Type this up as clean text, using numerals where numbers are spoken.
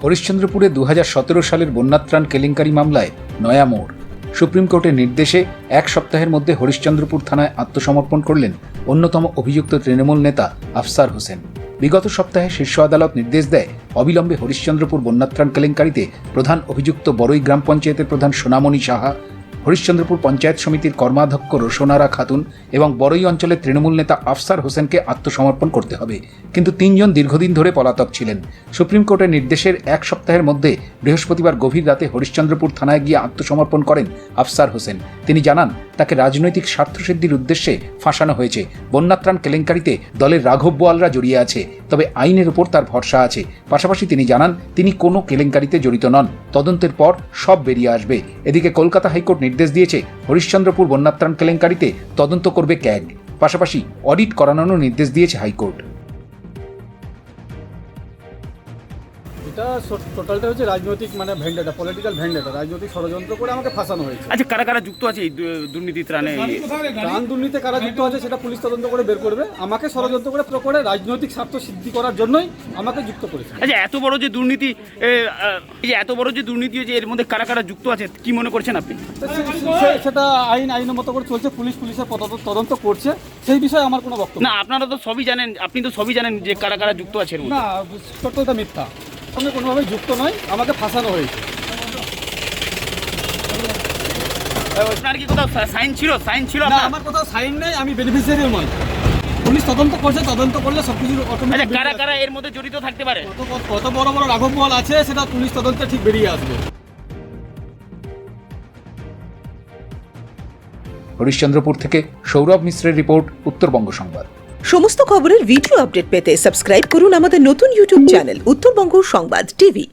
হরিশ্চন্দ্রপুরে 2017 সালের বন্যাত্রাণ কেলেঙ্কারি মামলায় নয়া মোড়। সুপ্রিম কোর্টের নির্দেশে এক সপ্তাহের মধ্যে হরিশ্চন্দ্রপুর থানায় আত্মসমর্পণ করলেন অন্যতম অভিযুক্ত তৃণমূল নেতা আফসার হোসেন। বিগত সপ্তাহে শীর্ষ আদালত নির্দেশ দেয় অবিলম্বে হরিশ্চন্দ্রপুর বন্যাত্রাণ কেলেঙ্কারিতে প্রধান অভিযুক্ত বড়ই গ্রাম পঞ্চায়েতের প্রধান সোনামণি সাহা, হরিশ্চন্দ্রপুর পঞ্চায়েত সমিতির কর্মাধ্যক্ষ রোশনারা খাতুন এবং বড়ই অঞ্চলের তৃণমূল নেতা আফসার হোসেনকে আত্মসমর্পণ করতে হবে। কিন্তু তিনজন দীর্ঘদিন ধরে পলাতক ছিলেন। সুপ্রিম কোর্টের নির্দেশের এক সপ্তাহের মধ্যে বৃহস্পতিবার গভীর রাতে হরিশ্চন্দ্রপুর থানায় গিয়ে আত্মসমর্পণ করেন আফসার হোসেন। তিনি জানান, তাকে রাজনৈতিক স্বার্থসিদ্ধির উদ্দেশ্যে ফাঁসানো হয়েছে। বন্যাত্রাণ কেলেঙ্কারিতে দলের রাঘব বোয়ালরা জড়িয়ে আছে, তবে আইনের উপর তার ভরসা আছে। পাশাপাশি তিনি জানান, তিনি কোনো কেলেঙ্কারিতে জড়িত নন। তদন্তের পর সব বেরিয়ে আসবে। এদিকে কলকাতা হাইকোর্ট নির্দেশ দিয়েছে, হরিশ্চন্দ্রপুর বন্যাত্রাণ কেলেঙ্কারিতে তদন্ত করবে ক্যাগ। পাশাপাশি অডিট করানোর নির্দেশ দিয়েছে হাইকোর্ট। এটা টোটালটা হচ্ছে রাজনৈতিক ভেন্ডেটা, পলিটিক্যাল ভেন্ডেটা, রাজনৈতিক ষড়যন্ত্র করে আমাকে ফাঁসানো হয়েছে। আচ্ছা, কারা কারা যুক্ত আছে এই দুর্নীতি ত্রাণে? ত্রাণ দুর্নীতিতে কারা যুক্ত আছে সেটা পুলিশ তদন্ত করে বের করবে। আমাকে ষড়যন্ত্র করে রাজনৈতিক স্বার্থ সিদ্ধি করার জন্যই আমাকে যুক্ত করেছে। আচ্ছা, এত বড় যে দুর্নীতি হয়েছে, এর মধ্যে কারা কারা যুক্ত আছে কি মনে করছেন আপনি? সেটা আইনের মতো করে চলছে, পুলিশের তদন্ত করছে, সেই বিষয়ে আমার কোনো বক্তব্য না। আপনারা তো সবই জানেন, আপনি তো সবই জানেন যে কারা কারা যুক্ত আছে। না, টোটালটা মিথ্যা, সঙ্গে কোনোভাবে যুক্ত নয়, আমাকে ফাঁসানো হয়েছে। আপনার কি কোথাও সাইন ছিল? না, আমার কোথাও সাইন নেই, আমি বেনিফিশিয়ারি নই। পুলিশ তদন্ত করছে, তদন্ত করলে সবকিছু আচ্ছা, কারা কারা এর মধ্যে জড়িত থাকতে পারে? কত বড় বড় রাঘব বোয়াল আছে সেটা পুলিশ তদন্তে ঠিক বেরিয়ে আসবে। হরিশ্চন্দ্রপুর থেকে সৌরভ মিশ্রের রিপোর্ট, উত্তরবঙ্গ সংবাদ। সমস্ত খবরের ভিডিও আপডেট পেতে সাবস্ক্রাইব করুন আমাদের নতুন ইউটিউব চ্যানেল উত্তরবঙ্গ সংবাদ টিভি।